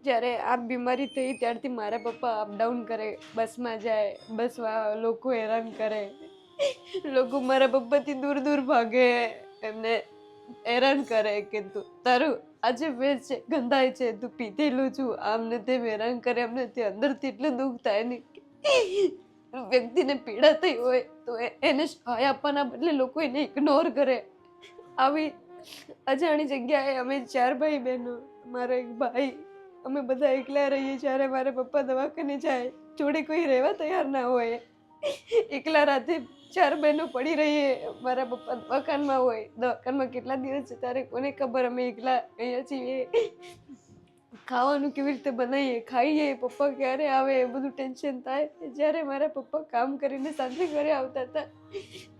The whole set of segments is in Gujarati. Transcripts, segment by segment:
જ્યારે આ બીમારી થઈ ત્યારથી મારા પપ્પા અપડાઉન કરે, બસમાં જાય, બસમાં લોકો હેરાન કરે, લોકો મારા પપ્પાથી દૂર દૂર ભાગે, એમને હેરાન કરે કે તું તારું આજે વેચ છે, ગંધાય છે, તું પીધેલું છું, આમને તેમ હેરાન કરે. અમને તે અંદરથી એટલું દુઃખ થાય ને કે વ્યક્તિને પીડા થઈ હોય તો એને સહાય આપવાના બદલે લોકો એને ઇગ્નોર કરે. આવી અજાણી જગ્યાએ અમે 4 ભાઈ બહેનો, મારો એક ભાઈ, અમે બધા એકલા રહીએ. જ્યારે મારા પપ્પા દવાખાને જાય, જોડે કોઈ રહેવા તૈયાર ના હોય, એકલા રાતે 4 બહેનો પડી રહીએ. મારા પપ્પા દવાખાનમાં હોય, દવાખાનમાં કેટલા દિવસ છે ત્યારે કોને ખબર. અમે એકલા અહીંયા છીએ, ખાવાનું કેવી રીતે બનાવીએ, ખાઈએ, પપ્પા ક્યારે આવે એ બધું ટેન્શન થાય. જ્યારે મારા પપ્પા કામ કરીને સાંજે ઘરે આવતા હતા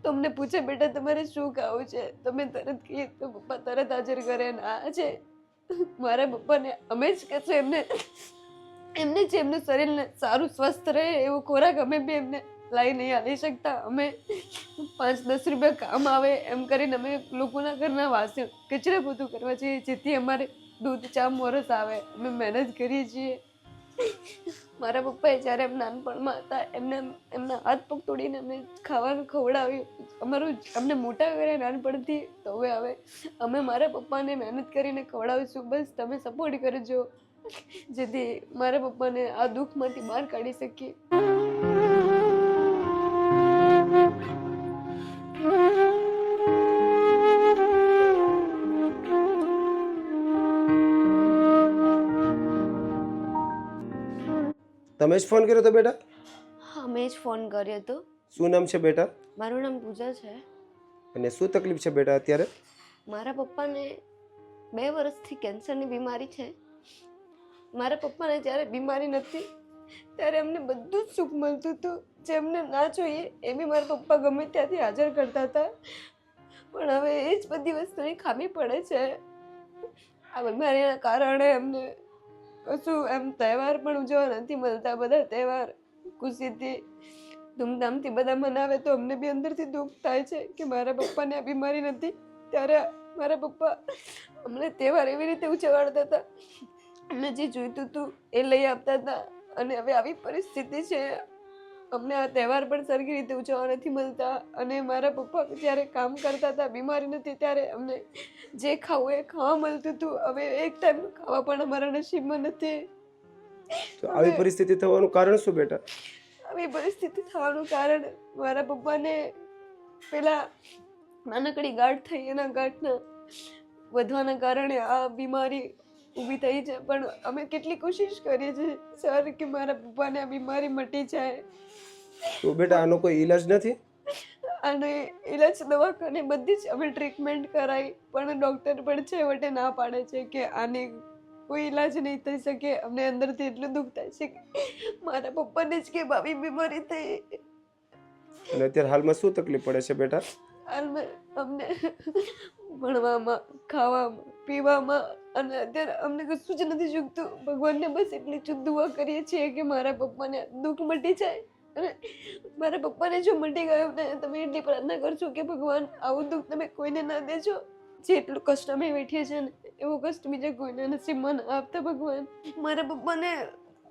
તો અમને પૂછે, બેટા તમારે શું ખાવું છે? તમે તરત કહીએ તો પપ્પા તરત હાજર કરે. આ છે મારા પપ્પાને અમે જ કહેશું એમને જ એમનું શરીરને સારું સ્વસ્થ રહે એવો ખોરાક અમે બી એમને લાવી નહીં આવી શકતા. અમે 5-10 રૂપિયા કામ આવે એમ કરીને અમે લોકોના ઘરના વાસણ કચરા પોતું કરવા જઈએ, જેથી અમારે દૂધ ચા મોરસ આવે. અમે મહેનત કરીએ છીએ. મારા પપ્પાએ જ્યારે એમ નાનપણમાં હતા એમના હાથ પગ તોડીને અમને ખાવાનું ખવડાવ્યું, અમને મોટા કર્યા નાનપણથી. તો હવે અમે મારા પપ્પાને મહેનત કરીને ખવડાવીશું. બસ તમે સપોર્ટ કરજો જેથી મારા પપ્પાને આ દુઃખમાંથી બહાર કાઢી શકીએ. તમે જ ફોન કર્યો તો બેટા? હા, મેં જ ફોન કર્યો હતો. શું નામ છે બેટા? મારું નામ પૂજા છે. અને શું તકલીફ છે બેટા અત્યારે? મારા પપ્પાને 2 વર્ષથી કેન્સરની બીમારી છે. મારા પપ્પાને જ્યારે બીમારી નથી ત્યારે અમને બધું જ સુખ મળતું હતું. જે અમને ના જોઈએ એ બી મારા પપ્પા ગમે ત્યાંથી હાજર કરતા હતા. પણ હવે એ જ બધી વસ્તુની ખામી પડે છે. આ બીમારીના કારણે અમને કશું એમ તહેવાર પણ ઉજવવા નથી મળતા. બધા તહેવાર ખુશીથી ધૂમધામથી બધા મનાવે તો અમને બી અંદરથી દુઃખ થાય છે કે મારા પપ્પાને આ બીમારી નથી. ત્યારે મારા પપ્પા અમને તહેવાર એવી રીતે ઉજવાડતા હતા, અમને જે જોઈતું હતું એ લઈ આપતા હતા. અને હવે આવી પરિસ્થિતિ છે, અમને આ તહેવાર પણ સરખી રીતે ઉજવવા નથી મળતા. અને મારા પપ્પા જ્યારે કામ કરતા હતા, બીમારી નથી ત્યારે અમને જે ખાવું એ ખાવા મળતું હતું. હવે એક ટાઈમનું ખાવા પણ અમારા નસીબમાં નથી. તો આવી પરિસ્થિતિ થવાનું કારણ શું બેટા? આવી પરિસ્થિતિ થવાનું કારણ મારા પપ્પાને પેલા નાનકડી ગાંઠ થઈ, એના ગાંઠના વધવાના કારણે આ બીમારી ઊભી થઈ છે. પણ અમે કેટલી કોશિશ કરીએ છીએ સર કે મારા પપ્પાને આ બીમારી મટી જાય. તો બેટા આનો કોઈ ઈલાજ નથી? અને ઈલાજ દવાખાને બધી જ અમે ટ્રીટમેન્ટ કરાવી, પણ ડૉક્ટર પણ છેવટે ના પાડે છે કે આની કોઈ ઈલાજ નહીં થઈ શકે. અમને અંદરથી એટલું દુઃખ થાય છે કે મારા પપ્પાને જ કેમ આવી બીમારી થઈ. અને અત્યારે હાલમાં શું તકલીફ પડે છે બેટા? હાલમાં અમને ભણવામાં, ખાવામાં, પીવામાં અને અત્યારે અમને કશું જ નથી ચૂકતું. ભગવાનને બસ એટલી જ દુઆ કરીએ છીએ કે મારા પપ્પાને દુઃખ મટી જાય. અને મારા પપ્પાને જો મટી ગયો ને તમે એટલી પ્રાર્થના કરશો કે ભગવાન આવું દુઃખ તમે કોઈને ના દેજો. જેટલું કષ્ટ અમે વેઠીએ છીએ ને એવું કષ્ટ બીજા કોઈને નસીબમાં ના આપતા ભગવાન. મારા પપ્પાને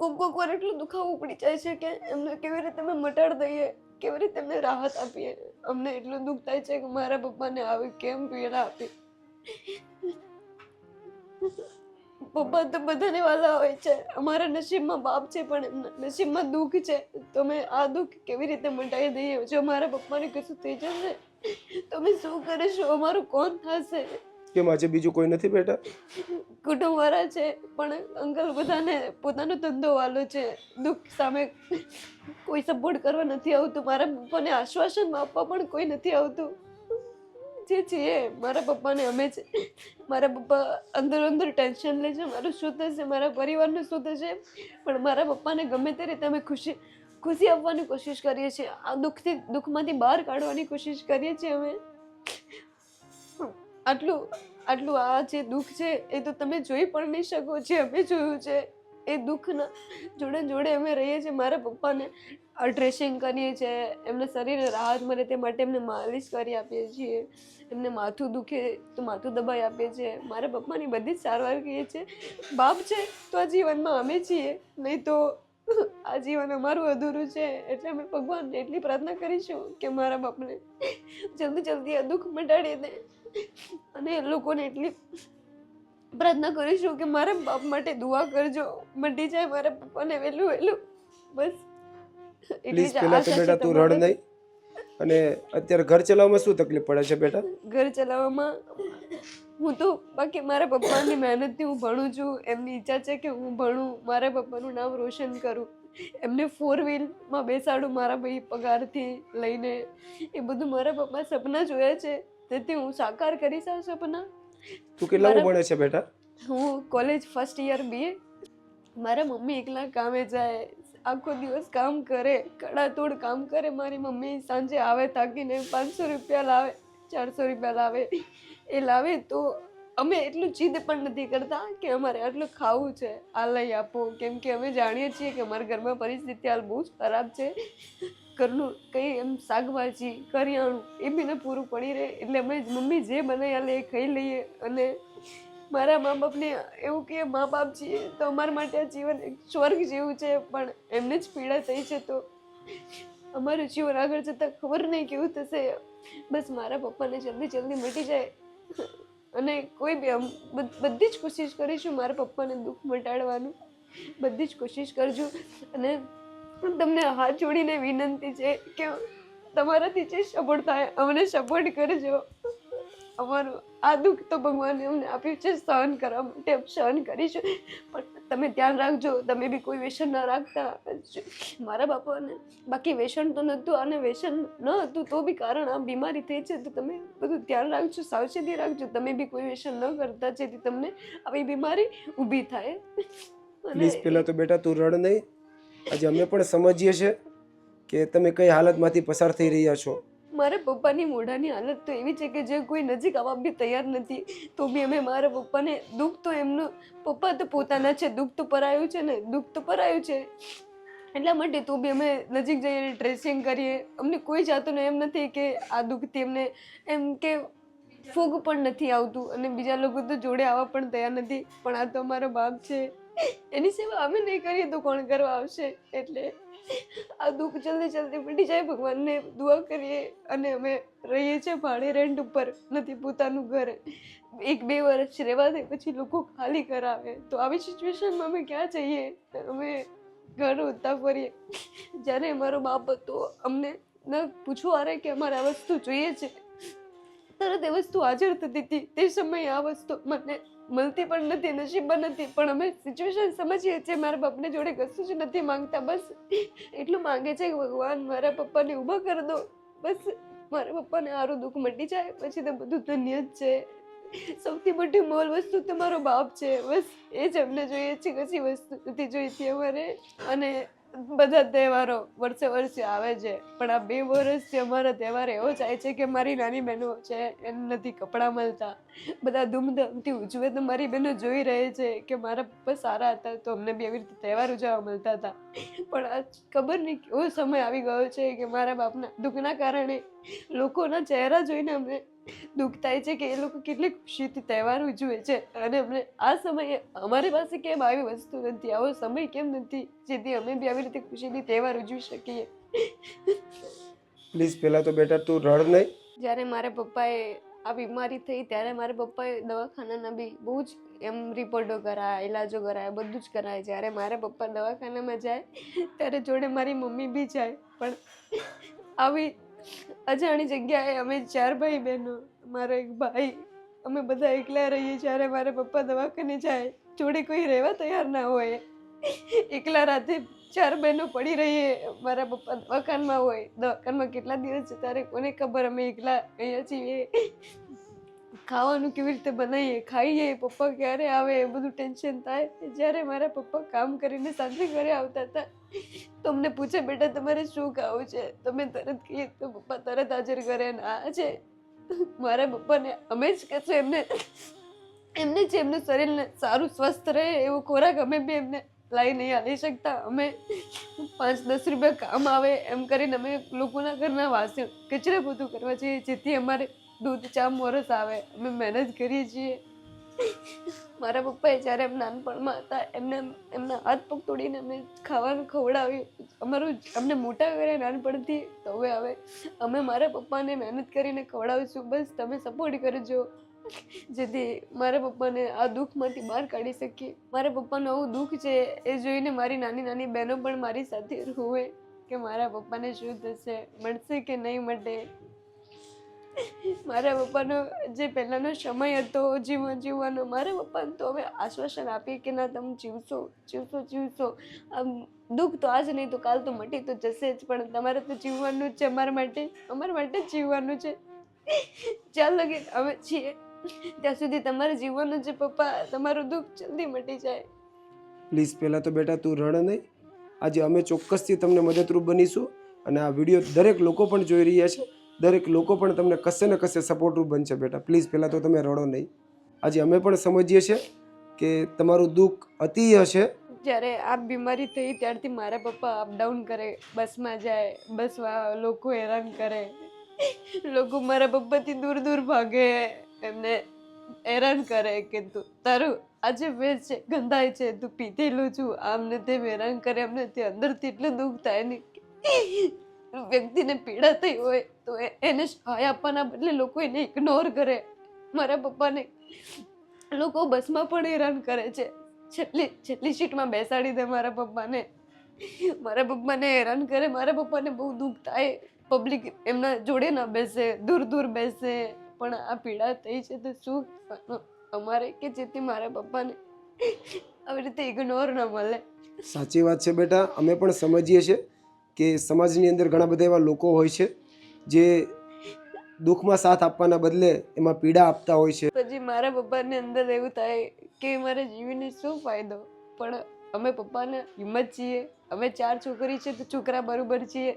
કોક વાર એટલું દુખાવું પડી જાય છે કે એમને કેવી રીતે અમે મટાડી દઈએ, કેવી રીતે એમને રાહત આપીએ. અમને એટલું દુઃખ થાય છે કે મારા પપ્પાને આવી કેમ પીડા આપી. પપ્પા તો બધાને વાલા હોય છે, અમારા નસીબમાં બાપ છે પણ એમના નસીબમાં દુઃખ છે. તો અમે આ દુઃખ કેવી રીતે મટાડી દઈએ? જો મારા પપ્પાને કશું થઈ જશે તો અમે શું કરીશું? અમારું કોણ થશે? કેમ આજે બીજું કોઈ નથી બેટા? કુટુંબવાળા છે પણ અંકલ બધાને પોતાનો ધંધો વાલો છે. દુઃખ સામે કોઈ સપોર્ટ કરવા નથી આવતું. મારા પપ્પાને આશ્વાસન આપવા પણ કોઈ નથી આવતું. જે છીએ મારા પપ્પાને અમે છે. મારા પપ્પા અંદર ટેન્શન લે છે મારું શું થશે, મારા પરિવારનું શું થશે. પણ મારા પપ્પાને ગમે તે રીતે અમે ખુશી આપવાની કોશિશ કરીએ છીએ. આ દુઃખમાંથી બહાર કાઢવાની કોશિશ કરીએ છીએ અમે. આટલું આ જે દુઃખ છે એ તો તમે જોઈ પણ નહીં શકો. જે અમે જોયું છે એ દુઃખના જોડે જોડે અમે રહીએ છીએ. મારા પપ્પાને ડ્રેસિંગ કરીએ છીએ, એમને શરીરને રાહત મળે તે માટે એમને માલિશ કરી આપીએ છીએ. એમને માથું દુખે તો માથું દબાઈ આપીએ છીએ. મારા પપ્પાની બધી જ સારવાર કરીએ છીએ. બાપ છે તો આ જીવનમાં અમે છીએ, નહીં તો આ જીવન અમારું અધૂરું છે. એટલે અમે ભગવાનને એટલી પ્રાર્થના કરીશું કે મારા બાપને જલ્દી જલ્દી આ દુઃખ મટાડી દે, અને એ લોકોને એટલી પ્રાર્થના કરીશું કે મારા બાપ માટે દુઆ કરજો, મટી જાય મારા પપ્પાને વહેલું વહેલું. બસ એટલી પ્લીઝ જ પહેલા તો આશા છે બેટા તું રડ તમારે. નહીં. અને અત્યારે ઘર ચલાવવામાં શું તકલીફ પડે છે બેટા? ઘર ચલાવવામાં હું તો બાકી મારા પપ્પાની મહેનતથી હું ભણું છું. એમની ઈચ્છા છે કે હું ભણું, મારા પપ્પાનું નામ રોશન કરું, એમને 4 વ્હીલમાં બેસાડું મારા ભાઈ પગારથી લઈને. એ બધું મારા પપ્પા સપના જોયા છે, તેથી હું સાકાર કરીશ આ સપના. તું કેટલામું ભણે છે બેટા? હું કોલેજ ફર્સ્ટ યર BA. મારા મમ્મી એકલા કામે જાય, આખો દિવસ કામ કરે, કડાતોડ કામ કરે. મારી મમ્મી સાંજે આવે થાકીને 500 રૂપિયા લાવે, 400 રૂપિયા લાવે. એ લાવે તો અમે એટલું જીદ પણ નથી કરતા કે અમારે આટલું ખાવું છે, આ લઈ આપો, કેમ કે અમે જાણીએ છીએ કે અમારા ઘરમાં પરિસ્થિતિ હાલ બહુ જ ખરાબ છે. ઘરનું કંઈ એમ શાકભાજી કરિયાણું એ બી ને પૂરું પડી રહે, એટલે અમે મમ્મી જે બનાવી આલે એ ખાઈ લઈએ. અને મારા મા બાપને એવું કે મા બાપ છીએ તો અમારા માટે આ જીવન એક સ્વર્ગ જેવું છે, પણ એમને જ પીડા થઈ છે તો અમારું જીવન આગળ જતાં ખબર નહીં કેવું થશે. બસ મારા પપ્પાને જલ્દી જલ્દી મટી જાય, અને કોઈ બી બધી જ કોશિશ કરીશું મારા પપ્પાને દુઃખ મટાડવાનું, બધી જ કોશિશ કરજો. અને તમને હાથ જોડીને વિનંતી છે કે તમારાથી જે સપોર્ટ થાય અમને સપોર્ટ કરજો. અમારું આ દુઃખ તો ભગવાને અમને આપ્યું છે, સહન કરવા માટે સહન કરીશું. પણ તમે ધ્યાન રાખજો, તમે બી કોઈ વ્યસન ના રાખતા. મારા બાપાને બાકી વ્યસન તો નહોતું, અને વ્યસન ન હતું તો બી કારણ આ બીમારી થઈ છે, તો તમે બધું ધ્યાન રાખજો, સાવચેતી રાખજો. તમે બી કોઈ વ્યસન ન કરતા જેથી તમને આવી બીમારી ઊભી થાય. પ્લીઝ પહેલા તો બેટા તું રડ નહીં. આજે અમે પણ સમજીએ છીએ કે તમે કઈ હાલતમાંથી પસાર થઈ રહ્યા છો. મારા પપ્પાની મોઢાની હાલત તો એવી છે કે જે કોઈ નજીક આવવા બી તૈયાર નથી, તો બી અમે મારા પપ્પાને દુઃખ તો એમનું, પપ્પા તો પોતાના છે, દુઃખ તો પરાયું છે ને, દુઃખ તો પરાયું છે એટલા માટે તો બી અમે નજીક જઈને ડ્રેસિંગ કરીએ. અમને કોઈ જાતનું એમ નથી કે આ દુઃખથી એમને એમ કે ફૂગ પણ નથી આવતું, અને બીજા લોકો તો જોડે આવવા પણ તૈયાર નથી. પણ આ તો અમારો બાપ છે, એની સેવા અમે નહીં કરીએ તો કોણ કરવા આવશે? એટલે આ દુઃખ જલ્દી જલ્દી મટી જાય, ભગવાનને દુઆ કરીએ. અને અમે રહીએ છીએ ભાડે, રેન્ટ ઉપર, નથી પોતાનું ઘર. 1-2 વર્ષ રહેવા દે પછી લોકો ખાલી કરાવે, તો આવી સિચ્યુએશનમાં અમે ક્યાં જઈએ? અમે ઘર હોતા ફરીએ. જ્યારે અમારો બાપ હતો અમને ન પૂછવા અરે કે અમારે આ વસ્તુ જોઈએ છે, તરત એ વસ્તુ હાજર થતી હતી. તે સમયે આ વસ્તુ મને મળતી પણ નથી, નસીબ નથી. પણ અમે સિચ્યુએશન સમજીએ છીએ, મારા બાપને જોડે કશું જ નથી માંગતા, બસ એટલું માંગે છે કે ભગવાન મારા પપ્પાને ઊભા કરી દો, બસ મારા પપ્પાને સારું દુઃખ મટી જાય પછી તો બધું ધન્ય જ છે. સૌથી મોટી મોલ વસ્તુ તમારો બાપ છે, બસ એ જ અમને જોઈએ છે, કશી વસ્તુ નથી જોઈતી અમારે. અને બધા તહેવારો વર્ષે આવે છે, પણ આ 2 વર્ષથી અમારા તહેવાર એવો જાય છે કે મારી નાની બહેનો છે એને નથી કપડાં મળતા, બધા ધૂમધામથી ઉજવે તો મારી બહેનો જોઈ રહે છે કે મારા પપ્પા સારા હતા તો અમને બી એવી રીતે તહેવાર ઉજવવા મળતા હતા. પણ આ ખબર નહીં કેવો સમય આવી ગયો છે કે મારા બાપના દુઃખના કારણે લોકોના ચહેરા જોઈને અમને દુઃખ થાય છે કે એ લોકો કેટલી ખુશીથી તહેવાર ઉજવે છે, અને અમને આ સમયે અમારી પાસે કેમ આવી વસ્તુ નથી, આવો સમય કેમ નથી જેથી અમે બી આવી રીતે ખુશીથી તહેવાર ઉજવી શકીએ. પ્લીઝ પહેલા તો બેટા તું રડ નહીં. જ્યારે મારા પપ્પાએ આ બીમારી થઈ ત્યારે મારા પપ્પાએ દવાખાનાના બી બહુ જ એમ રિપોર્ટો કરાયા, ઇલાજો કરાયા, બધું જ કરાય. જ્યારે મારા પપ્પા દવાખાનામાં જાય ત્યારે જોડે મારી મમ્મી બી જાય. પણ આવી અજાણી જગ્યાએ અમે 4 ભાઈ બહેનો, મારો એક ભાઈ, અમે બધા એકલા રહીએ. જ્યારે મારા પપ્પા દવાખાને જાય જોડે કોઈ રહેવા તૈયાર ના હોય, એકલા રાતે 4 બહેનો પડી રહીએ. મારા પપ્પા દવાખાનમાં હોય, દવાખાનમાં કેટલા દિવસ ત્યારે કોને ખબર. અમે એકલા અહીંયા છીએ, ખાવાનું કેવી રીતે બનાવીએ, ખાઈએ, પપ્પા ક્યારે આવે એ બધું ટેન્શન થાય. જ્યારે મારા પપ્પા કામ કરીને સાંજે ઘરે આવતા હતા તો અમને પૂછે બેટા તમારે શું ખાવું છે, તમે તરત કહીએ તો પપ્પા તરત હાજર કરે. આ છે મારા પપ્પાને અમે જ કહેશું એમને જ એમનું શરીરને સારું સ્વસ્થ રહે એવો ખોરાક અમે બી એમને લાવી નહીં હાલી શકતા. અમે 5-10 રૂપિયા કામ આવે એમ કરીને અમે લોકોના ઘરના વાસણ કચરા પોતું કરવા જઈએ, જેથી અમારે દૂધ ચા મોરસ આવે. અમે મહેનત કરીએ છીએ. મારા પપ્પાએ જ્યારે એમ નાનપણમાં હતા એમના હાથ પગ તોડીને અમે ખાવાનું ખવડાવ્યું, અમને મોટા કર્યા નાનપણથી. તો હવે અમે મારા પપ્પાને મહેનત કરીને ખવડાવીશું. બસ તમે સપોર્ટ કરજો, જેથી મારા પપ્પાને આ દુઃખમાંથી બહાર કાઢી શકીએ. મારા પપ્પાનું આવું દુઃખ છે એ જોઈને મારી નાની નાની બહેનો પણ મારી સાથે રોવે કે મારા પપ્પાને શું થશે, મળશે કે નહીં મળે. મારા પપ્પાનો જે પહેલાંનો સમય હતો જીવવાનો, મારા પપ્પાને તો હવે આશ્વાસન આપીએ કે ના તમે જીવશો. આમ દુઃખ તો આજ નહીં તો કાલ તો મટી તો જશે જ, પણ તમારે તો જીવવાનું જ છે. અમારા માટે જ જીવવાનું છે. જ્યાં લગી અમે છીએ ત્યાં સુધી તમારે જીવવાનું છે. પપ્પા, તમારું દુઃખ જલ્દી મટી જાય. પ્લીઝ પહેલાં તો બેટા તું રડ નહીં. આજે અમે ચોક્કસથી તમને મદદરૂપ બનીશું અને આ વિડીયો દરેક લોકો પણ જોઈ રહ્યા છે. દરેક લોકો પણ તમને કશે ને કશે સપોર્ટરૂપ બનશે બેટા. પ્લીઝ પહેલાં તો તમે રડો નહીં. આજે અમે પણ સમજીએ છીએ કે તમારું દુઃખ અતિય છે. જ્યારે આ બીમારી થઈ ત્યારથી મારા પપ્પા અપડાઉન કરે, બસમાં જાય, બસમાં લોકો હેરાન કરે. લોકો મારા પપ્પાથી દૂર ભાગે, એમને હેરાન કરે કે તું તારું આજે વેચ છે, ગંધાય છે, તું પીધેલું છું, આમને તેમ હેરાન કરે. અમને તે અંદરથી એટલું દુઃખ થાય ને વ્યક્તિને પીડા થઈ હોય તો એને સહાય આપવાના બદલે લોકો એને ઇગ્નોર કરે. મારા પપ્પાને લોકો બસમાં પણ હેરાન કરે છે. છેલ્લી સીટમાં બેસાડી દે મારા પપ્પાને હેરાન કરે. મારા પપ્પાને બહુ દુઃખ થાય. પબ્લિક એમના જોડે ના બેસે, દૂર બેસે. પણ આ પીડા થઈ છે તો શું અમારે કે જેથી મારા પપ્પાને આવી રીતે ઇગ્નોર ન મળે. સાચી વાત છે બેટા. અમે પણ સમજીએ છીએ કે સમાજની અંદર ઘણા બધા એવા લોકો હોય છે જે દુઃખમાં સાથ આપવાના બદલે એમાં પીડા આપતા હોય છે. પછી મારા પપ્પાને અંદર એવું થાય કે મારે જીવીને શું ફાયદો. પણ અમે પપ્પાને હિંમત છીએ. અમે 4 છોકરી છે તો છોકરા બરોબર છીએ.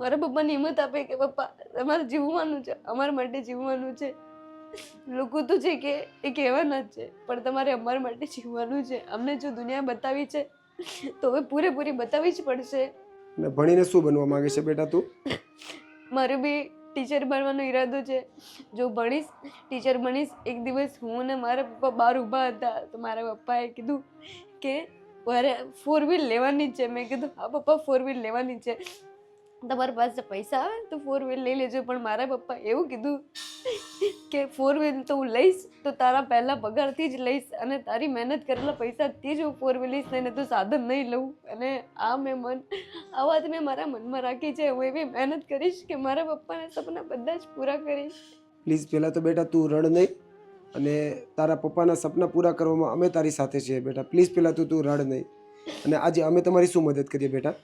મારા પપ્પાને હિંમત આપે કે પપ્પા તમારે જીવવાનું છે, અમારા માટે જીવવાનું છે. લોકો તો છે કે એ કહેવાના જ છે, પણ તમારે અમારા માટે જીવવાનું છે. અમને જો દુનિયા બતાવી છે તો હવે પૂરેપૂરી બતાવવી જ પડશે. અને ભણીને શું બનવા માંગે છે બેટા તું? મારે બી ટીચર બનવાનો ઈરાદો છે. જો ભણીશ, ટીચર બનીશ. એક દિવસ હું ને મારા પપ્પા બહાર ઊભા હતા તો મારા પપ્પાએ કીધું કે મારે 4 વ્હીલ લેવાની જ છે. મેં કીધું હા પપ્પા 4 વ્હીલ લેવાની જ છે. તમારી પાસે પૈસા આવે તો 4 વ્હીલ લઈ લેજો. પણ મારા પપ્પા એવું કીધું કે 4 વ્હીલ તો હું લઈશ તો તારા પહેલા પગારથી જ લઈશ અને તારી મહેનત કરેલા પૈસાથી જ હું 4 વ્હીલ લઈશ, નહીં તો સાધન નહીં લઉં. અને આ વાત મેં મારા મનમાં રાખી છે. હું એવી મહેનત કરીશ કે મારા પપ્પાના સપના બધા જ પૂરા કરીશ. પ્લીઝ પહેલાં તો બેટા તું રડ નહીં અને તારા પપ્પાના સપના પૂરા કરવામાં અમે તારી સાથે છીએ બેટા. પ્લીઝ પહેલાં તું રડ નહીં. અને આજે અમે તમારી શું મદદ કરીએ બેટા?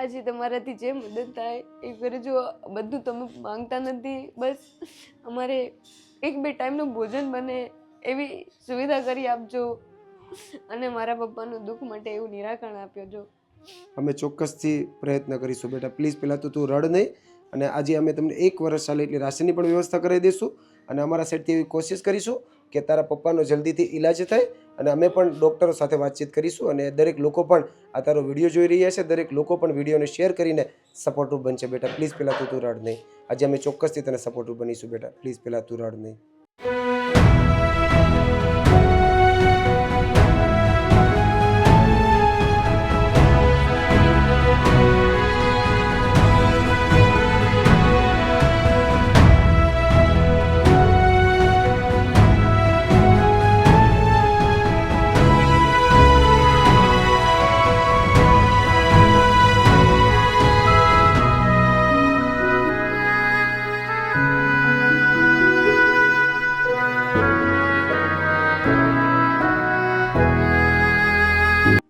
આજે તમારાથી જે મદદ થાય એ કરજો. બધું તમે માંગતા નથી, બસ અમારે 1-2 ટાઈમનું ભોજન બને એવી સુવિધા કરી આપજો અને મારા પપ્પાનું દુઃખ માટે એવું નિરાકરણ આપજો. અમે ચોક્કસથી પ્રયત્ન કરીશું બેટા. પ્લીઝ પહેલાં તો તું રડ નહીં. અને આજે અમે તમને 1 વર્ષ ચાલે એટલી રાશનની પણ વ્યવસ્થા કરાવી દઈશું અને અમારા સાઈડથી એવી કોશિશ કરીશું કે તારા પપ્પાનો જલ્દીથી ઈલાજ થાય. અને અમે પણ ડૉક્ટરો સાથે વાતચીત કરીશું અને દરેક લોકો પણ આ તારો વિડીયો જોઈ રહ્યા છે. દરેક લોકો પણ વિડીયોને શેર કરીને સપોર્ટરૂપ બનશે બેટા. પ્લીઝ પહેલાં તું રડ નહીં. આજે અમે ચોક્કસથી તને સપોર્ટરૂપ બનીશું બેટા. પ્લીઝ પહેલાં તું રડ નહીં.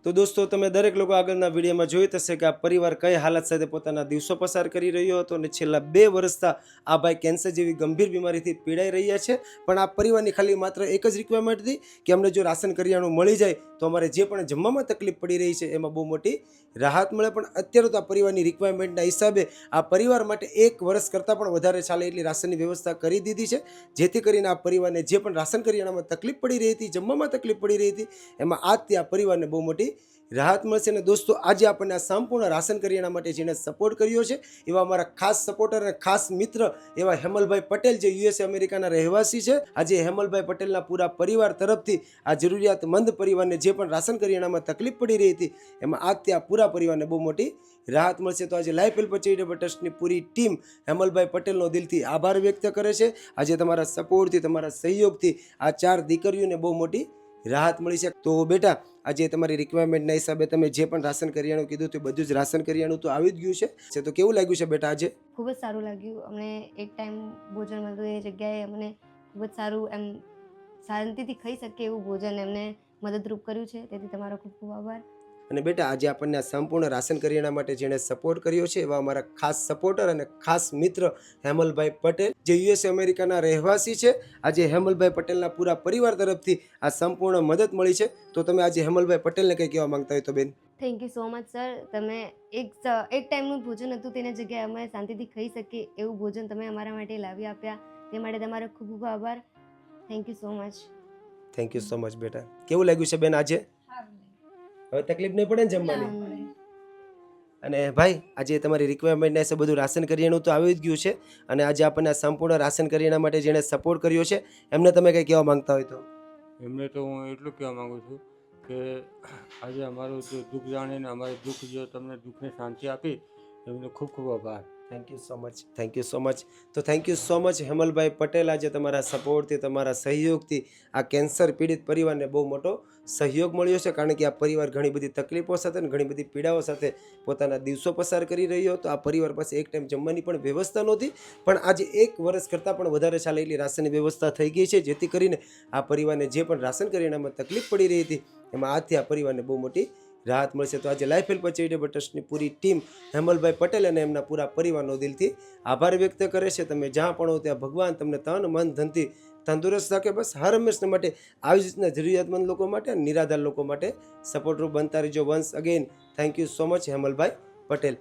તો દોસ્તો તમે દરેક લોકો આગળના વિડીયોમાં જોઈ થશે કે આ પરિવાર કઈ હાલત સાથે પોતાના દિવસો પસાર કરી રહ્યો હતો અને છેલ્લા 2 વર્ષથી આ ભાઈ કેન્સર જેવી ગંભીર બીમારીથી પીડાઈ રહ્યા છે. પણ આ પરિવારની ખાલી માત્ર એક જ રિક્વાયરમેન્ટ હતી કે અમને જો રાશન કરિયાણું મળી જાય તો અમારે જે પણ જમવામાં તકલીફ પડી રહી છે એમાં બહુ મોટી રાહત મળે. પણ અત્યારે તો આ પરિવારની રિક્વાયરમેન્ટના હિસાબે આ પરિવાર માટે 1 વર્ષ કરતાં પણ વધારે ચાલે એટલી રાશનની વ્યવસ્થા કરી દીધી છે, જેથી કરીને આ પરિવારને જે પણ રાશન કરિયાણામાં તકલીફ પડી રહી હતી, જમવામાં તકલીફ પડી રહી હતી, એમાં આજથી આ પરિવારને બહુ મોટી મોટી રાહત મળશે. અને દોસ્તો આજે આપણને આ સંપૂર્ણ રાશન કરિયાણા માટે જેને સપોર્ટ કર્યો છે એવા અમારા ખાસ સપોર્ટર અને ખાસ મિત્ર એવા હેમલભાઈ પટેલ જે યુએસએ અમેરિકાના રહેવાસી છે. આજે હેમલભાઈ પટેલના પૂરા પરિવાર તરફથી આ જરૂરિયાતમંદ પરિવારને જે પણ રાશન કરિયાણામાં તકલીફ પડી રહી હતી એમાં આજથી આ પૂરા પરિવારને બહુ મોટી રાહત મળશે. તો આજે લાઈફ હેલ્પ ચેરિટેબલ ટ્રસ્ટની પૂરી ટીમ હેમલભાઈ પટેલનો દિલથી આભાર વ્યક્ત કરે છે. આજે તમારા સપોર્ટથી તમારા સહયોગથી આ 4 દીકરીઓને બહુ મોટી રાહત મળી છે. તો બેટા આજે તમારી રિક્વાયરમેન્ટના હિસાબે તમે જે પણ રાશન કરિયાણું કીધું તે બધું જ રાશન કરિયાણું તો આવી જ ગયું છે. તો કેવું લાગ્યું છે બેટા આજે? ખૂબ જ સારું લાગ્યું. અમને એક ટાઈમ ભોજન મળતું એ જગ્યાએ અમને ખૂબ જ સારું એમ શાંતિથી ખાઈ શકીએ એવું ભોજન એમને મદદરૂપ કર્યું છે. તેથી તમારો ખૂબ ખૂબ આભાર. અને બેટા આજે આપણને આ સંપૂર્ણ રાશન કરિયાણા માટે જેણે સપોર્ટ કર્યો છે એવા અમારા ખાસ સપોર્ટર અને ખાસ મિત્ર હેમલભાઈ પટેલ જે યુએસ અમેરિકાના રહેવાસી છે. આજે હેમલભાઈ પટેલના પૂરા પરિવાર તરફથી આ સંપૂર્ણ મદદ મળી છે. તો તમે આજે હેમલભાઈ પટેલને કંઈ કહેવા માંગતા હોય તો બેન? Thank you so much sir. તમે એક ટાઈમનું ભોજન હતું તેના જગ્યાએ અમે શાંતિથી ખાઈ શકીએ એવું ભોજન તમે અમારા માટે લાવી આપ્યા તે માટે તમારો ખૂબ ખૂબ આભાર. Thank you so much. Thank you so much બેટા. કેવું લાગ્યું છે બેન આજે? હવે તકલીફ નહીં પડે ને જમવાની? અને ભાઈ આજે તમારી રિક્વાયરમેન્ટના હિસાબે બધું રાશન કરિયાણું તો આવી જ ગયું છે. અને આજે આપણને આ સંપૂર્ણ રાશન કરિયાણા માટે જેણે સપોર્ટ કર્યો છે એમને તમે કંઈ કહેવા માંગતા હોય તો? એમને તો હું એટલું કહેવા માગું છું કે આજે અમારું જે દુઃખ જાણીને અમારું દુઃખ જો તમને દુઃખને શાંતિ આપી એમને ખૂબ ખૂબ આભાર. Thank you so much. Thank you so much. તો thank you so much Hemalbhai Patel. આજે તમારા સપોર્ટથી તમારા સહયોગથી આ કેન્સર પીડિત પરિવારને બહુ મોટો સહયોગ મળ્યો છે. કારણ કે આ પરિવાર ઘણી બધી તકલીફો સાથે અને ઘણી બધી પીડાઓ સાથે પોતાના દિવસો પસાર કરી રહ્યો હતો. આ પરિવાર પાસે એક ટાઈમ જમવાની પણ વ્યવસ્થા નહોતી, પણ આજે 1 વર્ષ કરતાં પણ વધારે ચાલે એટલી રાશનની વ્યવસ્થા થઈ ગઈ છે, જેથી કરીને આ પરિવારને જે પણ રાશન કરિયાણામાં તકલીફ પડી રહી હતી એમાં આજથી આ પરિવારને બહુ મોટી રાહત મળશે. તો આજે લાઈફ હેલ્પ ચેરિટેબલ ટ્રસ્ટની પૂરી ટીમ હેમલભાઈ પટેલ અને એમના પૂરા પરિવારનો દિલથી આભાર વ્યક્ત કરે છે. તમે જ્યાં પણ હો ત્યાં ભગવાન તમને તન મન ધનથી તંદુરસ્ત રાખે. બસ હર હંમેશના માટે આવી જ રીતના જરૂરિયાતમંદ લોકો માટે અને નિરાધાર લોકો માટે સપોર્ટરૂપ બનતા રહેજો. Once again thank you so much Hemalbhai Patel.